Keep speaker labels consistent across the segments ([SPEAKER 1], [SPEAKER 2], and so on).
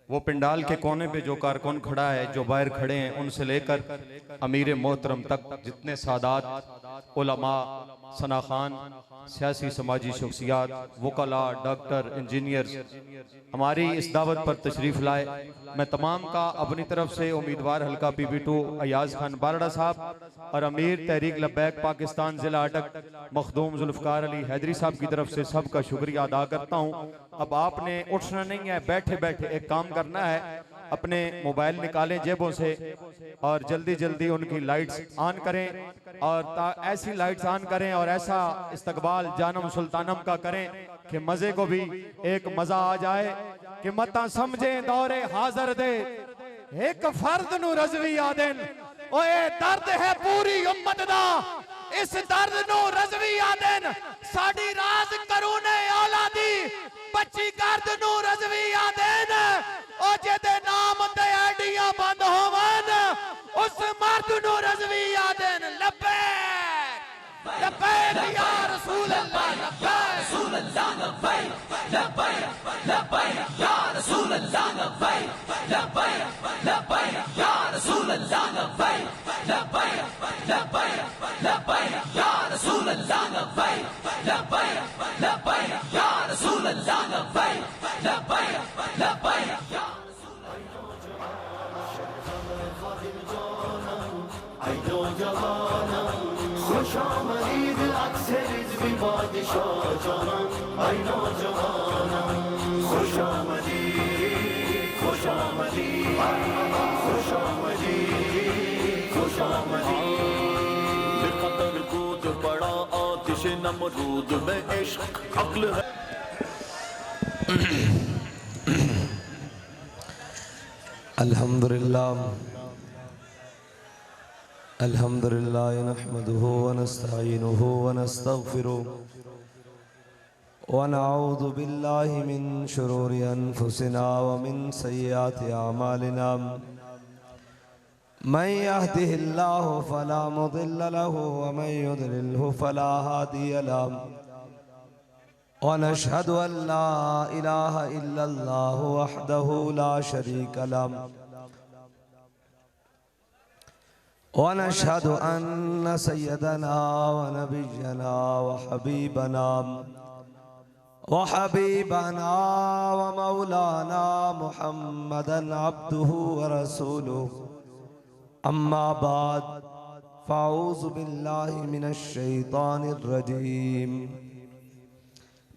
[SPEAKER 1] वो पिंडाल के कोने पे जो कारकुन खड़ा है, जो बाहर खड़े हैं, उनसे लेकर अमीर मोहतरम तक जितने सादात उलमा, सना खान, सियासी समाजी शख्सियात, वकला, डॉक्टर, इंजीनियर्स हमारी इस दावत पर तशरीफ़ लाए, मैं तमाम का अपनी तरफ से उम्मीदवार हल्का PB2 अयाज खान बारड़ा साहब और अमीर तहरीक लब्बैक पाकिस्तान जिला अटक मखदूम जुल्फ़कार अली हैदरी साहब की तरफ से सबका शुक्रिया अदा करता हूँ। अब आपने उठना नहीं है, बैठे बैठे एक काम करना है, अपने मोबाइल निकालें जेबों से और जल्दी जल्दी उनकी लाइट्स ऑन करें और ऐसी लाइट्स ऑन करें और ऐसा इस्तकबाल जानम सुल्तानम का करें कि मजे को भी एक मजा आ जाए कि मता समझें दौरे हाजिर दे एक फर्द नु रज़वी आदेन। ओए दर्द है पूरी उम्मत दा, इस दर्द नु रज़वी आदेन। साडी राज करूने औलादी बच्ची गर्द नु रज़वी आदेन। ओ जेदे नाम ते आईडियां बंद होवन उस मर्द नु रज़वी आदेन। लब्बैक लब्बैक या रसूल अल्लाह, लब्बैक रसूल अल्लाह, लब्बैक लब्बैक लब्बैक या रसूल अल्लाह, लब्बैक लब्बैक लब्बैक या रसूल अल्लाह, लब्बैक लब्बैक लब्बैक लब्बैक या रसूल अल्लाह, लब्बैक लब्बैक लब्बैक या रसूल अल्लाह, लब्बैक लब्बैक लब्बैक या खुशामदीद अक्सरिज भी बादशाह जहान आई नौजवान। खुशामदीद खुशामदीद खुशामदीद खुशामदीद। बेकदर कूद पड़ा आतिश नमरूद में इश्क अक्ल है।
[SPEAKER 2] अल्हम्दुलिल्लाह अल्हम्दुलिल्लाह नहमदुहु व नस्तईनुहु व नस्तगफिरुहु व नऊज़ु बिल्लाहि मिन शुरूरि अनफुसिना व मिन सय्यिआति अमालिना। मन यहदिहिल्लाहु फला मुदिल्ल लहु व मन युद्लिल्हु फला हादिय लहु। व नशहदु अन ला इलाहा इल्लल्लाहु वहदहु ला शरीक लहु व नशहदु अन्न सय्यदना व नबिय्यना व हबीबना व मौलाना मुहम्मदन अब्दुहु व रसूलुहु। अम्मा बाद फ़अऊज़ु बिल्लाहि मिनश शैतानिर रजीम।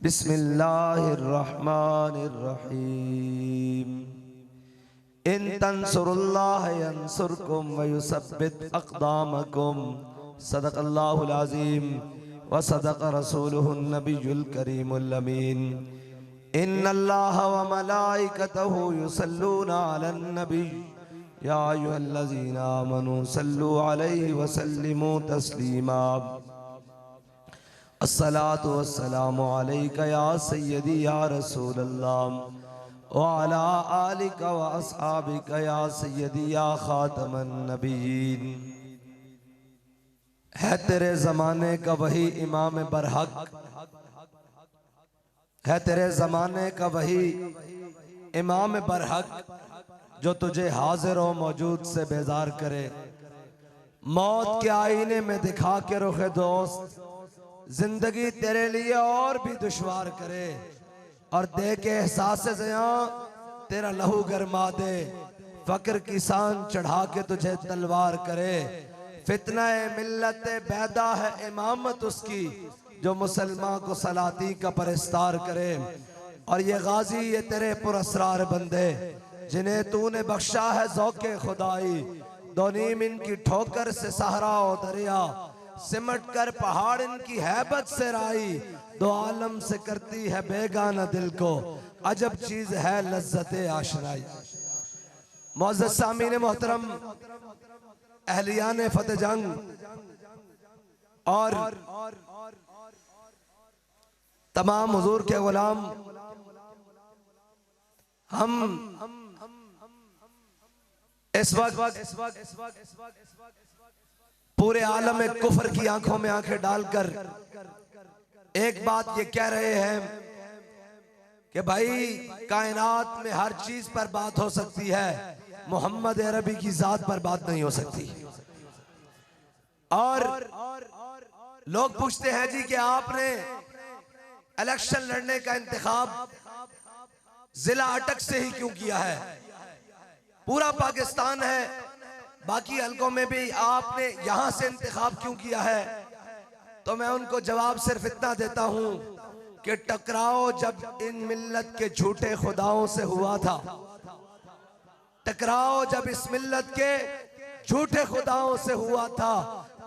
[SPEAKER 2] बिस्मिल्लाहिर रहमानिर रहीम। इन तंसुरुल्लाह यंसुरकुम व युसब्बित अक़दामकुम। सदक़ल्लाहुल अज़ीम व सदक़ रसूलुहुन नबियुल करीमुल अमीन। इन्नल्लाह व मलाइकतहु युसल्लूना अलन नबी या अय्युहल्लज़ीना आमनू सल्लु अलैहि व सल्लिमू तस्लीमा। अस्सलातु वस्सलामु अलैका या सय्यदी या रसूलल्लाह व अला आलिका व अस्हाबिका या सय्यदी या खातमन नबीयीन। है तेरे ज़माने का वही इमाम बरहक, है तेरे ज़माने का वही इमाम बरहक जो तुझे हाजिर व मौजूद से बेजार करे। मौत के आईने में दिखा के रुखे दोस्त जिंदगी तेरे लिए और भी दुश्वार करे और दे के एहसास ज़िया तेरा लहू गरमा दे। फक्र किसान चढ़ा के तुझे तलवार करे। फितना मिल्लत बैदा है इमामत उसकी जो मुसलमान को सलाती का परस्तार करे। और ये गाजी ये तेरे पुरस्रार बंदे जिन्हें तूने बख्शा है ज़ौक़े खुदाई। दोनीम इनकी ठोकर से सहरा और दरिया सिमट कर पहाड़ इनकी हैबत से राई। दो आलम से करती है बेगाना दिल को अजब चीज है लज्जते आशनाई। मुअज़्ज़ज़ सामीन मोहतरम, अहलियान फतेह जंग और तमाम हुजूर के गुलाम, हम इस वक्त पूरे आलम में कुफर की आंखों में आंखें डालकर एक बात ये कह रहे हैं कि भाई कायनात में हर चीज पर बात हो सकती है, मोहम्मद अरबी की जात पर बात नहीं हो सकती। और लोग पूछते हैं जी कि आपने इलेक्शन लड़ने का इंतखाब जिला अटक से ही क्यों किया है? पूरा पाकिस्तान है, बाकी हलकों में भी आपने यहां से इंतखाब क्यों किया है? तो मैं उनको जवाब सिर्फ इतना देता हूं कि टकराव जब इन मिल्लत के झूठे खुदाओं से हुआ था, टकराव जब इस मिल्लत के झूठे खुदाओं से हुआ था,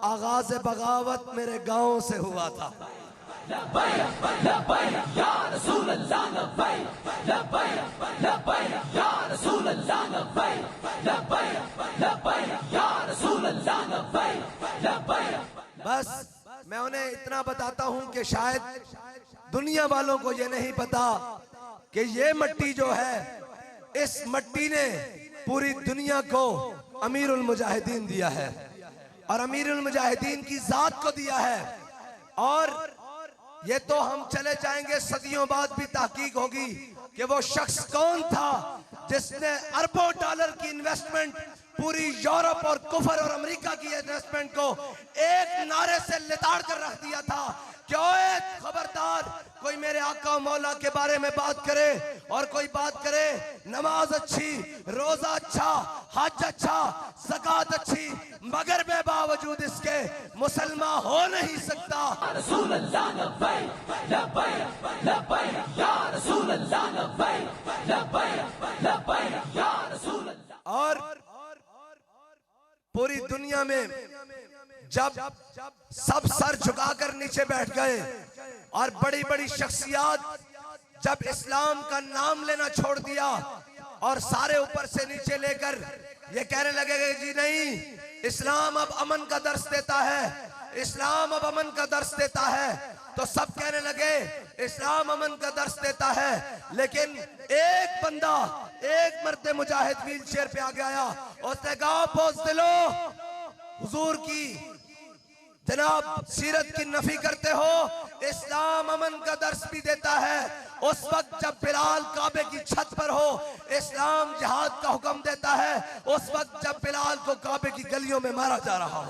[SPEAKER 2] आगाज बगावत मेरे गांव से हुआ था। बस मैं उन्हें इतना बताता हूं कि शायद दुनिया वालों को ये नहीं पता कि ये मट्टी जो है, इस मट्टी ने पूरी दुनिया को अमीरुल मुजाहिदीन दिया है और अमीरुल मुजाहिदीन की जात को दिया है। और ये तो हम चले जाएंगे, सदियों बाद भी तहकीक होगी कि वो शख्स कौन था जिसने अरबों डॉलर की इन्वेस्टमेंट पूरी यूरोप और कुफर और अमेरिका की इन्वेस्टमेंट को एक नारे से लिताड़ कर रख दिया था कि ओए खबरदार, कोई मेरे आका मौला के बारे में बात करे और कोई बात करे नमाज अच्छी, रोजा अच्छा, हज अच्छा, ज़कात अच्छी, मगर बे बावजूद इसके मुसलमान हो नहीं सकता। और पूरी दुनिया में जब सब सर झुकाकर नीचे बैठ गए और बड़ी बड़ी शख्सियत जब इस्लाम का नाम लेना छोड़ दिया और सारे ऊपर से नीचे लेकर ये कहने लगे जी नहीं, इस्लाम अब अमन का दर्श देता है, इस्लाम अब अमन का दर्श देता है, तो सब कहने लगे इस्लाम अमन का दर्श देता है। लेकिन एक बंदा, एक मर्द मुजाहिद व्हील चेयर पे आ गया, उसने कहा पोस दिलो, हुजूर की जनाब सीरत की नफी करते हो, इस्लाम अमन का दर्श भी देता है। उस वक्त जब बिलाल काबे की छत पर हो, इस्लाम जिहाद का हुक्म देता है, उस वक्त जब बिलाल को काबे की गलियों में मारा जा रहा हो।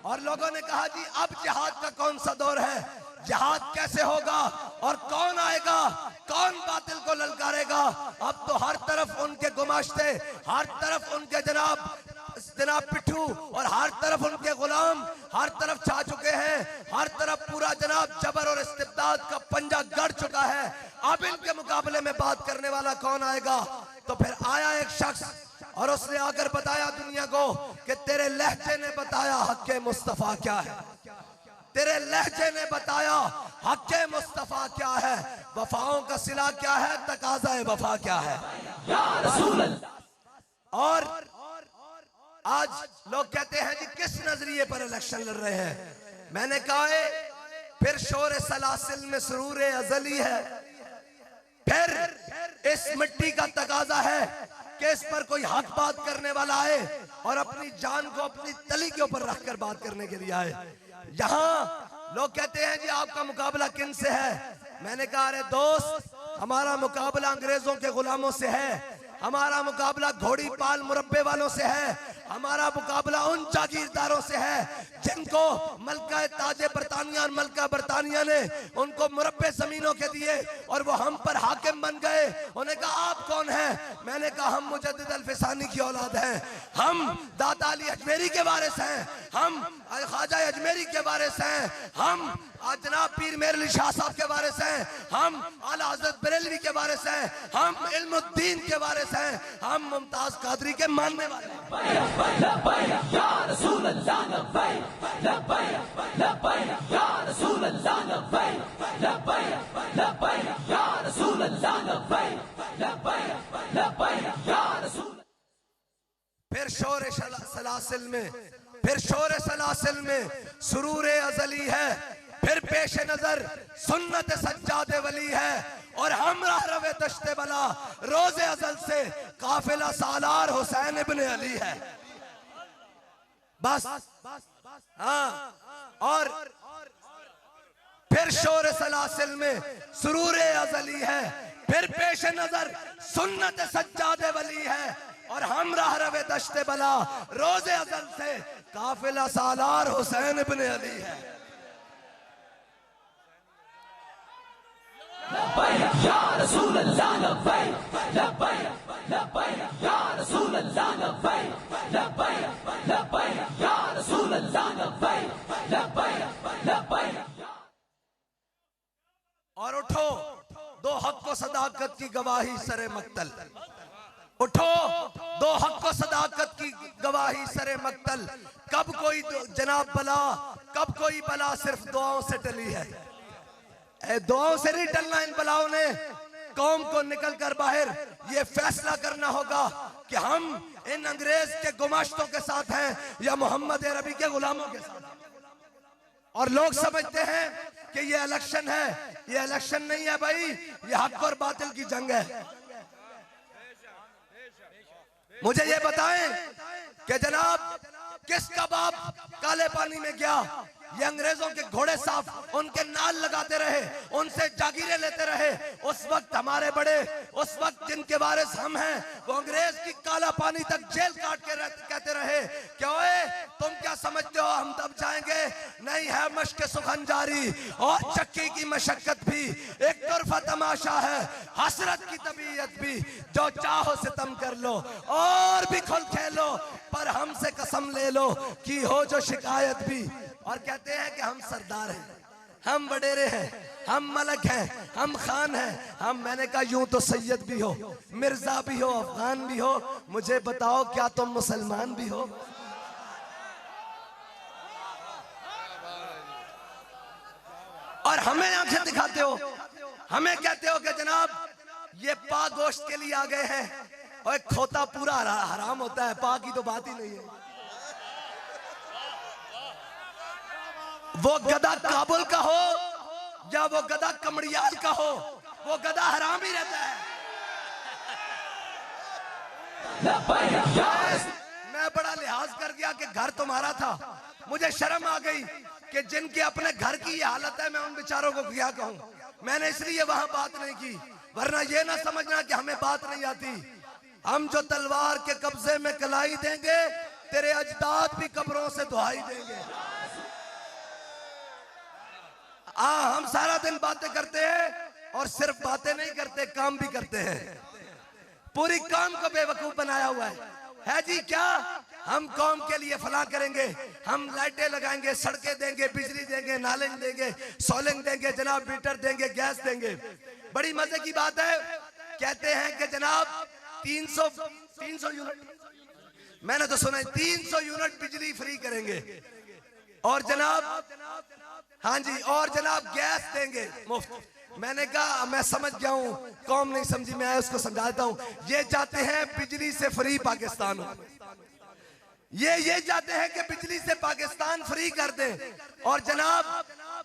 [SPEAKER 2] और लोगों ने कहा जी अब जिहाद का कौन सा दौर है, जिहाद कैसे होगा और कौन आएगा, कौन बातिल को ललकारेगा? अब तो हर तरफ उनके गुमाश्ते, हर तरफ उनके जनाब पिट्ठू और हर तरफ उनके गुलाम हर तरफ छा चुके हैं, हर तरफ पूरा जनाब जबर और इस्तिबदाद का पंजा गड़ चुका है। अब इनके मुकाबले में बात करने वाला कौन आएगा? तो फिर आया एक शख्स और उसने आकर बताया दुनिया को कि तेरे लहजे ने बताया हक़ मुस्तफा क्या है, तेरे लहजे ने बताया हक़ मुस्तफा क्या है, वफाओं का सिला क्या है, तकाज़ा वफा क्या है। और आज लोग कहते हैं जी किस नजरिए पर इलेक्शन लड़ रहे हैं? मैंने कहा है फिर शोर सलासिल में सुरूर अजली है, फिर इस मिट्टी का तकाजा है कि इस पर कोई हक बात करने वाला आए और अपनी जान को अपनी तली के ऊपर रखकर बात करने के लिए आए। यहाँ लोग कहते हैं जी आपका मुकाबला किन से है? मैंने कहा अरे दोस्त, हमारा मुकाबला अंग्रेजों के गुलामों से है, हमारा मुकाबला घोड़ी पाल मुरब्बे वालों से है, हमारा मुकाबला उन जागीरदारों से है जिनको मलका ताजे बरतानिया और मलका बरतानिया ने उनको मुरब्बे जमीनों के दिए और वो हम पर हाकिम बन गए। उन्हें कहा आप कौन हैं? मैंने कहा हम मुजद्दिद अल-फिसानी की औलाद हैं, हम दाता अली अजमेरी के वारिस हैं, हम ख्वाजा अजमेरी के वारिस हैं, हम जनाब पीर मेर अली शाह साहब के वारिस हैं, हम आला हज़रत बरेलवी के वारिस हैं, हम इल्मुद्दीन के वारिस हैं, हम मुमताज कादरी के मानने वाले हैं। फिर शोर सलासिल में, फिर शोर सलासिल में सुरूर अजली है, फिर पेश नजर सुन्नत सज्जादे वली है और हमरा रवे तश्ते बला रोजे अजल से काफिला सालार हुसैन इब्ने अली है। बस हाँ, और फिर शोर सलासिल में सुरूर अजली है, फिर पेश नजर सुन्नत सज्जादे वली है, और हम राह रवे दश्ते बला रोजे अजल से काफिला सालार हुसैन इब्ने अली है।
[SPEAKER 3] या रसूल अल्लाह लब्बैक लब्बैक लब्बैक या रसूल अल्लाह लब्बैक लब्बैक लब्बैक या रसूल अल्लाह लब्बैक लब्बैक लब्बैक।
[SPEAKER 2] और उठो दो हक व सदाकत की गवाही सरे मक्तल, उठो दो हक व सदाकत की गवाही सरे मक्तल। कब कोई जनाब बला, कब कोई बला सिर्फ दुआओं से टली है। दुआओं से नहीं टलना इन बलाओं ने। कौम को निकल कर बाहर ये फैसला करना होगा कि हम इन अंग्रेज के गुमाश्तों के साथ हैं या मोहम्मद अरबी के गुलामों के साथ। और लोग समझते हैं कि ये इलेक्शन है, ये इलेक्शन नहीं है भाई, ये हक और बातिल की जंग है। मुझे ये बताएं कि जनाब किसका बाप काले पानी में गया? ये अंग्रेजों के घोड़े साफ उनके नाल लगाते रहे, उनसे जागीरें लेते रहे। उस वक्त हमारे बड़े, उस वक्त जिनके वारिस हम हैं, वो अंग्रेज की काला पानी तक जेल काट के कहते रहे कि ओए तुम क्या समझते हो हम दब जाएंगे? नहीं है मश्क सुखन जारी और चक्की की मशक्कत भी एक तरफा तमाशा है, हसरत की तबीयत भी। जो चाहो सितम कर लो और भी खुल खेलो, पर हमसे कसम ले लो कि हो जो शिकायत भी। और कहते हैं कि हम सरदार हैं, हम वडेरे हैं, हम मलक हैं, हम खान हैं हम। मैंने कहा यूं तो सैयद भी हो, मिर्जा भी हो, अफगान भी हो, मुझे बताओ क्या तुम मुसलमान भी हो? और हमें आंखें दिखाते हो, हमें कहते हो कि जनाब ये पा गोश्त के लिए आ गए हैं। और खोता पूरा हराम होता है, पा की तो बात ही नहीं है। वो गधा काबुल का हो या वो गधा कमड़ियाल का हो, वो गधा हराम ही रहता है। मैं बड़ा लिहाज कर गया कि घर तुम्हारा था। मुझे शर्म आ गई कि जिनके अपने घर की ये हालत है, मैं उन बेचारों को क्या कहूं। मैंने इसलिए वहां बात नहीं की, वरना ये ना समझना कि हमें बात नहीं आती। हम जो तलवार के कब्जे में कलाई देंगे, तेरे अजदाद भी कब्रों से दुहाई देंगे। हम सारा दिन बातें करते हैं और सिर्फ बातें नहीं करते, काम भी करते हैं। पूरी कौम को बेवकूफ बनाया हुआ है जी। क्या हम कौम के लिए फला करेंगे, हम लाइटें लगाएंगे, सड़कें देंगे, बिजली देंगे, नाले देंगे, सोलिंग देंगे, जनाब मीटर देंगे, गैस देंगे। बड़ी मजे की बात है, कहते हैं कि जनाब 300 यूनिट, मैंने तो सुना है 300 यूनिट बिजली फ्री करेंगे। और जनाब हाँ जी, और जनाब गैस देंगे मुफ्त। मैंने कहा मैं समझ गया हूं, कौम नहीं समझी, मैं उसको समझाता हूं। ये चाहते हैं बिजली से फ्री पाकिस्तान हो, ये चाहते हैं कि बिजली से पाकिस्तान फ्री कर दें और जनाब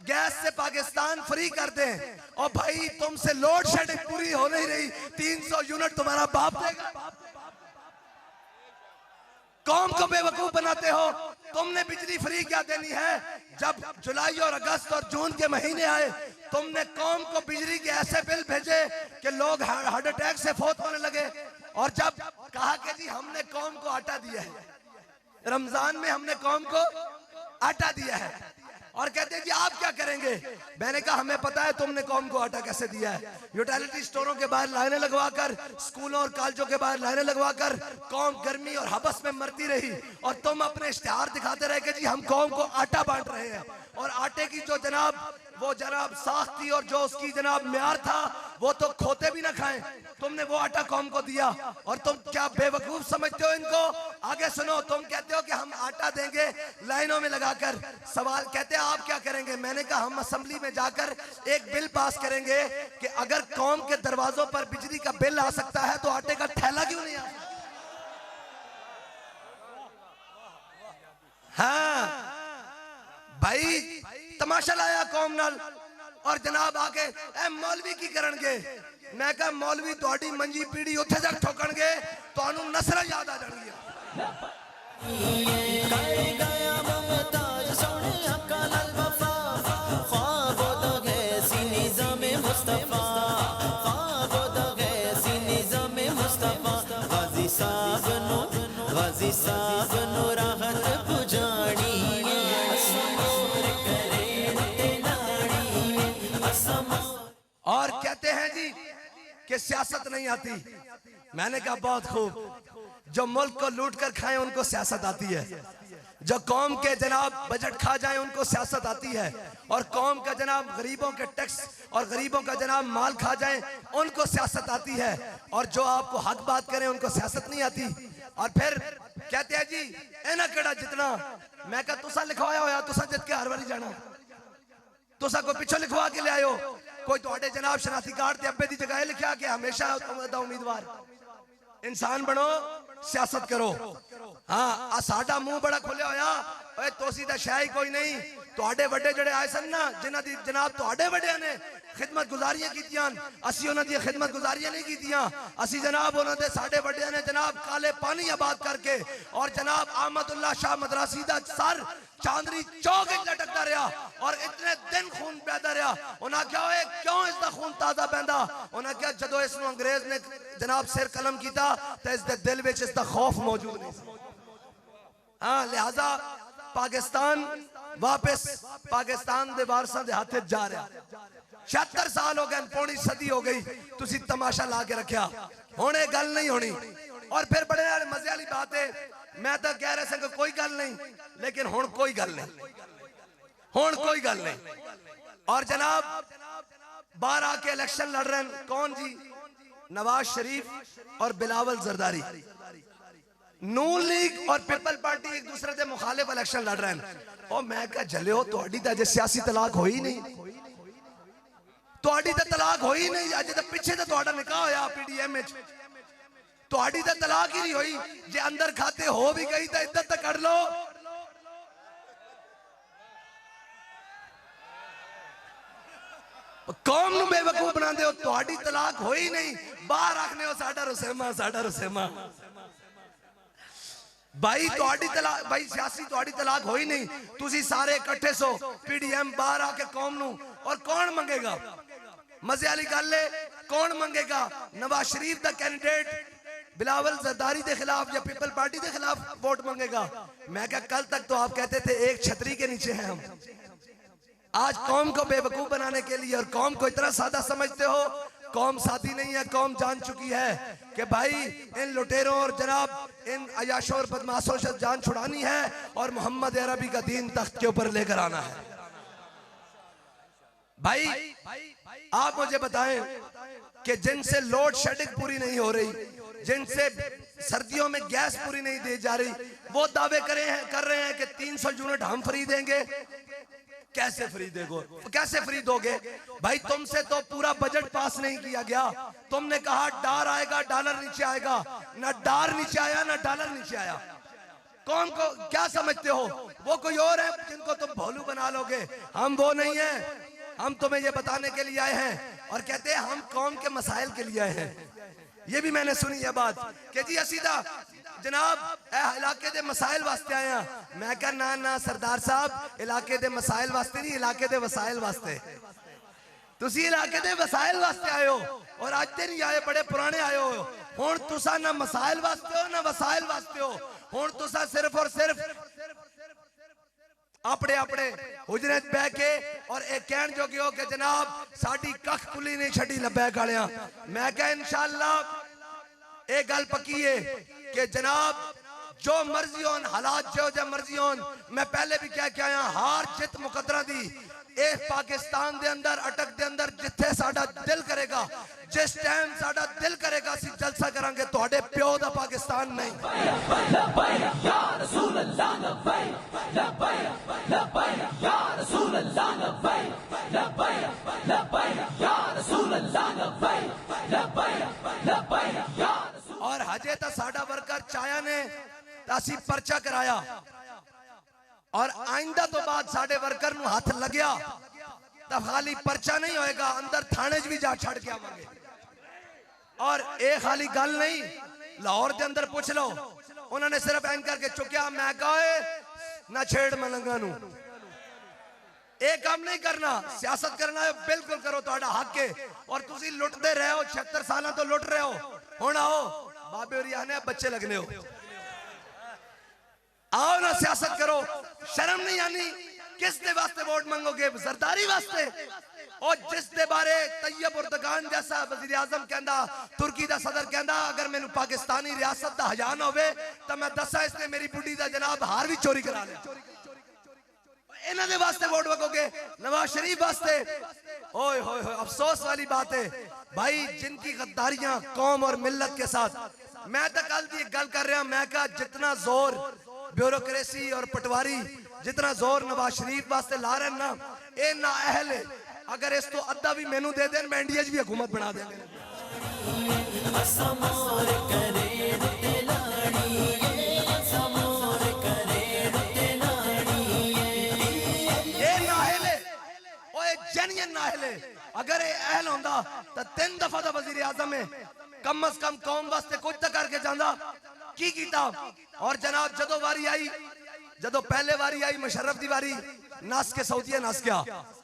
[SPEAKER 2] गैस से पाकिस्तान फ्री कर दें। और भाई तुमसे लोड शेडिंग पूरी हो नहीं रही, 300 यूनिट तुम्हारा बाप देगा। कौम को बेवकूफ बनाते हो। तुमने बिजली फ्री क्या देनी है? जब जुलाई और अगस्त और जून के महीने आए, तुमने कौम को बिजली के ऐसे बिल भेजे कि लोग हार्ट अटैक से फौत होने लगे। और जब कहा कि जी हमने कौम को आटा दिया है, रमजान में हमने कौम को आटा दिया है, और कहते हैं जी आप क्या करेंगे? मैंने कहा हमें पता है तुमने कौम को आटा कैसे दिया है। यूटिलिटी स्टोरों के बाहर लाइनें लगवाकर, स्कूलों और कॉलेजों के बाहर लाइनें लगवाकर कौम गर्मी और हबस में मरती रही, और तुम अपने इश्तिहार दिखाते रहे कि जी हम कौम को आटा बांट रहे हैं। और आटे की जो जनाब वो जनाब साख थी और जो उसकी जनाब म्यार था, वो तो खोते भी ना खाएं, तुमने वो आटा कौम को दिया। और तुम क्या बेवकूफ समझते हो इनको? आगे सुनो, तुम कहते हो कि हम आटा देंगे लाइनों में लगाकर। सवाल कहते हैं आप क्या करेंगे? मैंने कहा हम असेंबली में जाकर एक बिल पास करेंगे कि अगर कौम के दरवाजों पर बिजली का बिल आ सकता है तो आटे का थैला क्यों नहीं आ सकता? हाँ भाई, तमाशा लाया कौम नाल। और जनाब आके ए मौलवी की करनगे। मैं कहा मौलवी तुहाडी मंजी पीढ़ी उत्थे तक ठोकणगे, तुहानू नस्ल याद आ जाणगी। कि सियासत नहीं आती। मैंने कहा बहुत खूब, जो मुल्क को लूट कर खाए उनको सियासत आती है, जो कौम के जनाब बजट खा जाए उनको सियासत आती है, और कौम का जनाब गरीबों के टैक्स और गरीबों का जनाब माल खा जाए उनको सियासत आती है, और जो आपको हक बात करें उनको सियासत नहीं आती। और फिर कहते हैं जी इन्हें केड़ा जितना। मैं कहा तुसा लिखवाया होया, तुसा जित के हर बारी जाना, तुसा कोई पिछो लिखवा के ले आयो, कोई थोड़े जनाब शनाख्ती कार्ड ते अब्बे दी जगह लिखा कि हमेशा उम्मीदवार। इंसान बनो, सियासत करो। हाँ साडा मुंह बड़ा खुलिया होया, ओए तोसी दा शाही कोई नहीं। तुहाडे वड्डे जड़े आए सन ना, जिन्हां दी जनाब तुहाडे वड्डियां ने खिदमत गुजारियां कीतियां, असी उन्हां दी खिदमत गुजारियां नहीं कीतियां। असी जनाब उन्हां दे साडे वड्डियां ने जनाब काले पानी आबाद करके, और जनाब अहमदुल्ला शाह मदरासी दा सर चांदनी चौक लटकता रहा, और इतने दिन खून बहता रहा। उन्हें क्या होए, क्यों इसका खून ताजा बहता? उन्हें क्या जदों इसनूं अंग्रेज ने जनाब सिर कलम किया तो इसके दिल विच इसका खौफ मौजूद नहीं। हाँ लिहाजा पाकिस्तान वापस पाकिस्तान दे वारसां दे हाथ जा रहा। 76 साल हो गए, पौनी सदी हो गई, तुसी तमाशा ला के रखा। हुण ये गल नहीं होनी। और फिर बड़े मजे वाली बात है, मैं तो कह रहा था कोई गल नहीं, लेकिन हुण कोई गल नहीं, हुण कोई गल नहीं। और जनाब बाहर आके इलेक्शन लड़ रहे हैं कौन जी? नवाज शरीफ और बिलावल जरदारी। नून लीग और पीपल पार्टी एक दूसरे के मुखालिफ इलेक्शन लड़ रहे हैं। और मैं क्या जले हो, तुहाडी तो अजे सियासी तलाक होई नहीं, तुहाडी तो तलाक होई नहीं। अजे तो पिछे तो तुहाडा निकाह होया पीडीएम विच, तुहाडी तो तलाक ही नहीं हुई। जे अंदर खाते हो भी गई तो इद्दत तो कर लो। कौम नूं बेवकूफ बनाते हो, तुहाडी तलाक होई नहीं, बाहर रखने हो साडा रुसेमा, साडा रुसेमा। भाई तुहाडी तलाक, भाई सियासी तुहाडी तलाक होई नहीं, तुसी सारे इकट्ठे सो पीडीएम बाहर आके कौम नूं, और कौन मंगेगा? मजे वाली गल है, कौन मंगेगा? नवाज शरीफ दा कैंडिडेट बिलावल जरदारी के खिलाफ या पीपल पार्टी के खिलाफ वोट मांगेगा? मैं क्या कल तक तो आप कहते थे एक छतरी के नीचे हैं हम, आज कौम को बेवकूफ बनाने के लिए और कौम को इतना सादा समझते हो। कौम साथी नहीं है, कौम जान चुकी है कि भाई इन लुटेरों और जनाब इन अयाशों और बदमाशों से जान छुड़ानी है और मोहम्मद अरबी का दीन तख्त के ऊपर लेकर आना है। भाई आप मुझे बताएं कि जिनसे लोड शेडिंग पूरी नहीं हो रही, जिनसे सर्दियों में गैस पूरी नहीं दी जा रही, वो दावे कर रहे हैं कि 300 यूनिट हम फ्री देंगे। कैसे फ्री देगो, कैसे फ्री दोगे? भाई तुमसे तो पूरा बजट पास नहीं किया गया। तुमने कहा डॉलर आएगा, डॉलर नीचे आएगा, ना डॉलर नीचे आया ना डॉलर नीचे आया। कौन को क्या समझते हो? वो कोई और है जिनको तुम भोलू बना लोगे। हम वो नहीं है, हम तुम्हें ये बताने के लिए आए हैं और कहते हैं हम कौम के मसाइल के लिए आए हैं। ये भी मैंने सुनी है बात कि जी असीदा जनाब इलाके दे मसाइल वास्ते आए हैं। मैं कहा ना ना सरदार साहब, इलाके दे मसाइल वास्ते नहीं, इलाके दे वसाइल वास्ते। तुसी इलाके दे वसाइल वास्ते आए हो और आज ते नहीं आए, बड़े पुराने आए हो। हुण तुसा ना मसाइल वास्ते हो ना वसाइल वास्ते हो। हुण तुसा सिर्फ और सिर्फ अपने अपने हुजरे बह के और एक कहन जोगे हो कि जनाब साडी कख कुली नहीं छड़ी लबैक वालियां। मैं कहा इंशाअल्लाह एक गल पक्की है कि जनाब जो मर्जी होन, हालात जो मर्जी होन, मैं पहले भी कह के आया, हार जित मुकद्दरा दी इस पाकिस्तान दे अंदर अटक दे अंदर जिथे साडा दिल करेगा, जिस टाइम साडा दिल करेगा असी जलसा करांगे। तुहाडे प्यो दा पाकिस्तान नहीं। और हजे तो साडा वर्कर चाया ने असी पर्चा कराया और आइंदा तो बाद साडे वर्कर नूं हाथ लग्या तो खाली पर्चा नहीं होएगा, अंदर थाने च भी जा छड़ के आवांगे। और ये खाली गल नहीं, लाहौर के अंदर पूछ लो, उन्होंने सिर्फ एंकर करके चुकिया। मैं कहा ना छेड़ मलंगा नूं, ये काम नहीं करना। सियासत करना है बिल्कुल करो, तुहाडा हक है। और तुसी लुटते रहे हो, 76 साल तो लुट रहे हो। हुण आओ बाबे होरी आने बच्चे लगने हो, आओ ना सियासत करो। शर्म नहीं आनी? किस दे वास्ते वोट मांगोगे? जरदारी वास्ते? और जिस दे बारे तैयब उर्दगान जैसा वजीर आजम कहंदा, तुर्की दा सदर कहंदा अगर मैनू पाकिस्तानी रियासत दा हया ना होवे तो मैं दसा इसने मेरी बुढ़ी दा जनाब हार भी चोरी करा लिया। इन्हां दे वास्ते वोट वगोगे, नवाज शरीफ वास्ते। ओए होए होए, अफसोस वाली बात है भाई जिनकी गद्दारियां कौम और मिल्लत के साथ। मैं तो कल दी गल कर रहा, मैं कहा जितना जोर ब्यूरोक्रेसी और पटवारी जितना जोर नवाज शरीफ वास्ते ला रहे ना, ये ना अहल है। अगर इस तो अद्धा भी मैनू दे देन, मैं इंडिया भी हुकूमत बना देंगे। अगर ये अहल होंदा तो 3 दफा दा वजीर आजम है, कम अज कम कौम वास्ते कुछ तो करके जांदा की कीता। और जनाब जदों वारी आई, जदों पहले वारी आई मुशर्रफ दी वारी, नस के सऊदीया नस गया।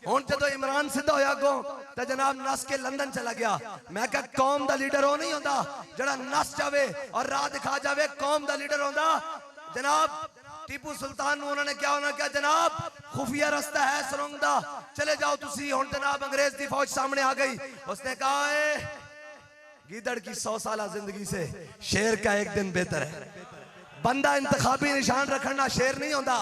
[SPEAKER 2] हुण जदों इमरान सिद्धा होया अगों तो जनाब नस के लंदन चला गया। मैं कहा कौम दा लीडर वो नहीं होंदा जड़ा नस जावे और राह दिखा जावे। कौम दा लीडर होंदा जनाब टीपू सुल्तान उन्होंने क्या होना क्या जनाब खुफिया रास्ता है सुरंग दा, चले जाओ तुसी। हुण जनाब अंग्रेज की फौज सामने आ गई। उसने कहा गीदड़ की 100 साल जिंदगी से शेर का एक दिन बेहतर है। बंदा इंतखाबी निशान रखना शेर नहीं होता।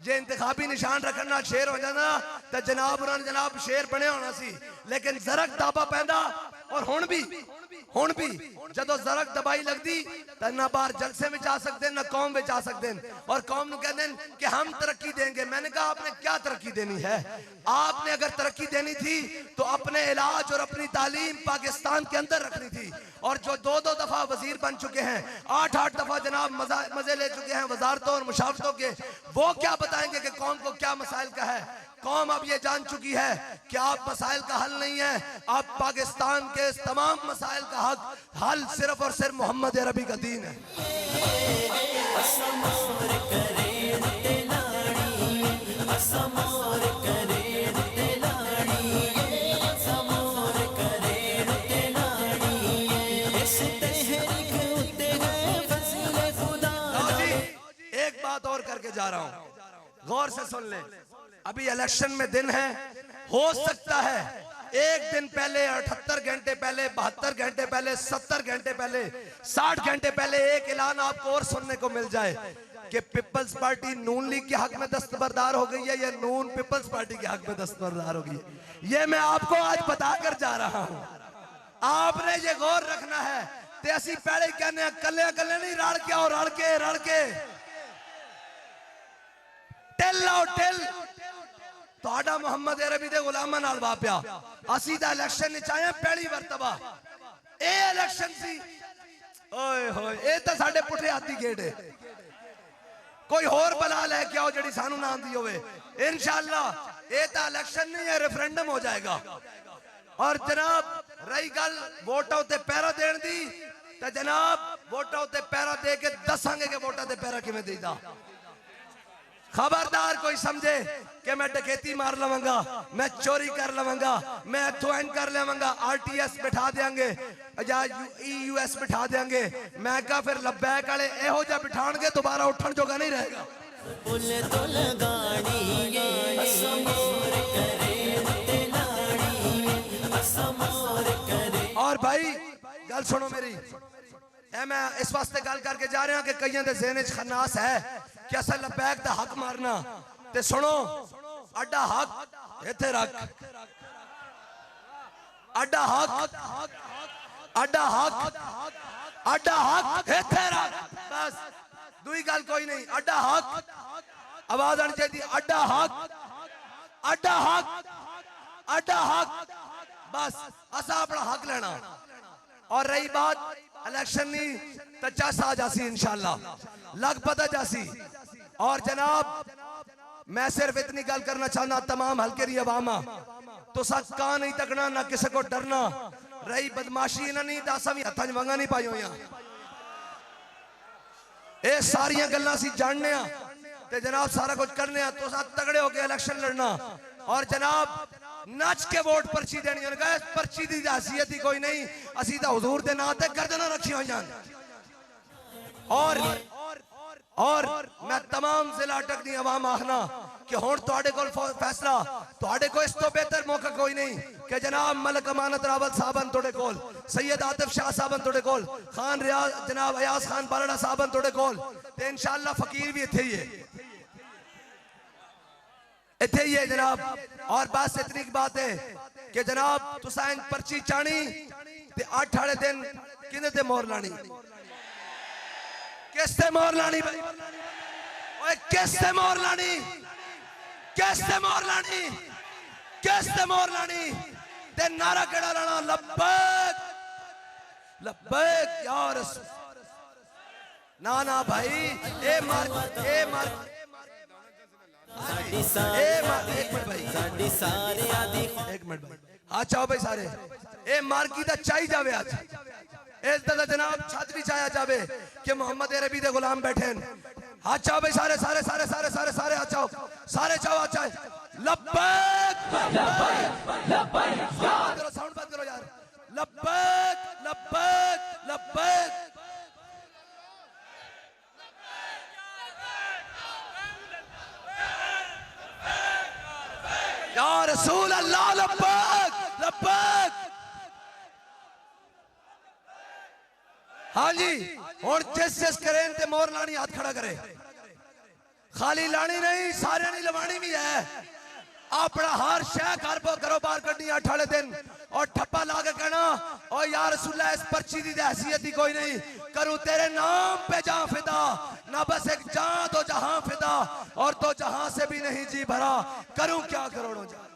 [SPEAKER 2] जे इंतखाबी निशान रखना शेर हो जाना तो जनाब उन्होंने जनाब शेर बने होना सी। लेकिन जरक दाबा पैदा और हुण भी जदों जरक दबाई लगती तो ना बाहर जलसे में जा सकते ना कौम में जा सकते। और कौम को कहते हैं कि हम तरक्की देंगे। मैंने कहा आपने क्या तरक्की देनी है? आपने अगर तरक्की देनी थी तो अपने इलाज और अपनी तालीम पाकिस्तान के अंदर रखनी थी। और जो 2-2 दफा वजीर बन चुके हैं, 8-8 दफा जनाब मजे ले चुके हैं वजारतों और मुशावरतों के, वो क्या बताएंगे कि कौम को क्या मसाइल का है? कौम अब ये जान चुकी है कि आप मसाइल का हल नहीं है। आप पाकिस्तान के तमाम मसाइल का हल सिर्फ और सिर्फ मोहम्मद अरबी का दीन है। एक बात और करके जा रहा हूं, गौर से सुन ले। अभी इलेक्शन में दिन है, हो सकता है एक दिन पहले, 78 घंटे पहले, 72 घंटे पहले, 70 घंटे पहले, 60 घंटे पहले एक ऐलान आपको और सुनने को मिल जाए कि पीपल्स पार्टी नून लीग के हक में दस्तबरदार हो गई है या नून पीपल्स पार्टी के हक में दस्तबरदार हो गई है। ये मैं आपको आज बताकर जा रहा हूं। आपने ये गौर रखना है। ते असी पहले कहने कल्ले कल्ले नहीं, रल के आओ, रल के टिल आओ टिल। ਤੁਹਾਡਾ ਮੁਹੰਮਦ ਅਰਬੀ ਦੇ ਗੁਲਾਮਾਂ ਨਾਲ ਵਾਪਿਆ। ਅਸੀਂ ਤਾਂ ਇਲੈਕਸ਼ਨ ਵਿੱਚ ਆਏ ਪਹਿਲੀ ਮਰਤਬਾ। ਇਹ ਇਲੈਕਸ਼ਨ ਸੀ, ਓਏ ਹੋਏ, ਇਹ ਤਾਂ ਸਾਡੇ ਪੁੱਠੇ ਹਾਥੀ ਗੇਟ ਹੈ। ਕੋਈ ਹੋਰ ਬਲਾ ਲੈ ਕੇ ਆਓ ਜਿਹੜੀ ਸਾਨੂੰ ਨਾ ਆਂਦੀ ਹੋਵੇ। इंशाअल्लाह ਇਹ ਤਾਂ ਇਲੈਕਸ਼ਨ ਨਹੀਂ ਹੈ, रेफरेंडम हो जाएगा। और जनाब रही गल वोटां उत्ते पैरा देण दी, तो जनाब वोटां उत्ते पैरा दे के दसांगे कि वोटां ते पैरा किवें देईदा। खबरदार कोई समझे कि मैं डकैती मार लवांगा, मैं चोरी कर लवांगा, मैं इथों एंड कर लवांगा, RTS बिठा देंगे या EUS बिठा देंगे। मैं कहा फिर लब्बैक वाले एहो जा बिठाणगे, दोबारा उठन जोगा नहीं रहेगा। और भाई गल सुनो मेरी, मैं इस वास्ते गल करके जा रहा कि कईयां दे ज़हन च खन्नास है कि असल लब्बैक दा हक मारना। ते सुनो, अड्डा हक इत्थे रख, अड्डा हक, अड्डा हक, अड्डा हक इत्थे रख। बस दुई गल कोई नहीं। अड्डा हक, आवाज आनी चाहिए, अड्डा हक, अड्डा हक, अड्डा हक। बस असा अपना हक लेना। और रही बात इलेक्शन नहीं तो चस आ जासी इंशाअल्लाह, लग पता जासी। और जनाब मैं सिर्फ इतनी गल करना चाहना तमाम हल्के दी अवामा, तो सब कां नहीं तकना, ना किसी को डरना। रही बदमाशी ना नहीं, तो असा भी हत्थां च वंगा नहीं पाई हुई। ये सारियां गल्लां सी जानने ते जनाब सारा कुछ करने, तो सब तगड़े होके इलेक्शन लड़ना। और जनाब नच के वोट पर्ची देनी। उन्होंने कहा पर्ची की हैसियत ही कोई नहीं, असी तो हुजूर के नाम से गर्दना रखी हुई हैं। और मैं तमाम जिला अटक दी अवाम आखना कि हुण तुहाडे कोल फैसला, तुहाडे को इस तो बेहतर मौका कोई नहीं कि जनाब मलक अमानत रावत साहबन तुहाडे कोल, सैयद आतिफ शाह साहबन तुहाडे कोल, खान रियाज जनाब अयाज खान बारड़ा साहबन तुहाडे कोल, ते इंशाअल्लाह फकीर भी इत्थे ही है, इत्थे ही है जनाब। और बस इतनी बात है कि जनाब तुसां इंज पर्ची चाणी ते 8 वाले दिन किने ते मोहर लानी, किस ते मोहर लानी भाई, ओए किस ते मोहर लानी, किस ते मोहर लानी, किस ते मोहर लानी, ते नारा केड़ा लाना, लब्बैक लब्बैक या रसूल। ना ना भाई ए मार एक मिनट भाई, एक मिनट भाई, आज चाहो भाई सारे ए मार्की दा चाई जावे, आज इस दा जनाब छत भी चाया जावे कि मोहम्मद अरबी दे गुलाम बैठे हैं। हाथ चाहो भाई सारे सारे सारे सारे सारे सारे हाथ चाहो, सारे चाहो हाथ चाहे, लब्बैक करो, साउंड बंद करो यार, लब्बैक लब्बैक लब्बैक। या रसूल अल्लाह लब्बैक लब्बैक। हाँ जी और जिस करें ते मोर लानी हाथ खड़ा करे, खाली लानी नहीं सारे नहीं लवानी भी है, अपना हर शह कारोबार करनी 8 वाले दिन और ठप्पा ला के कहना और यार रसूलल्लाह इस पर्ची की हैसियत ही कोई नहीं, करूं तेरे नाम पे जान फिदा, ना बस एक जान तो जहां फिदा और तो जहां से भी नहीं जी भरा, करूं क्या करोड़ों जान।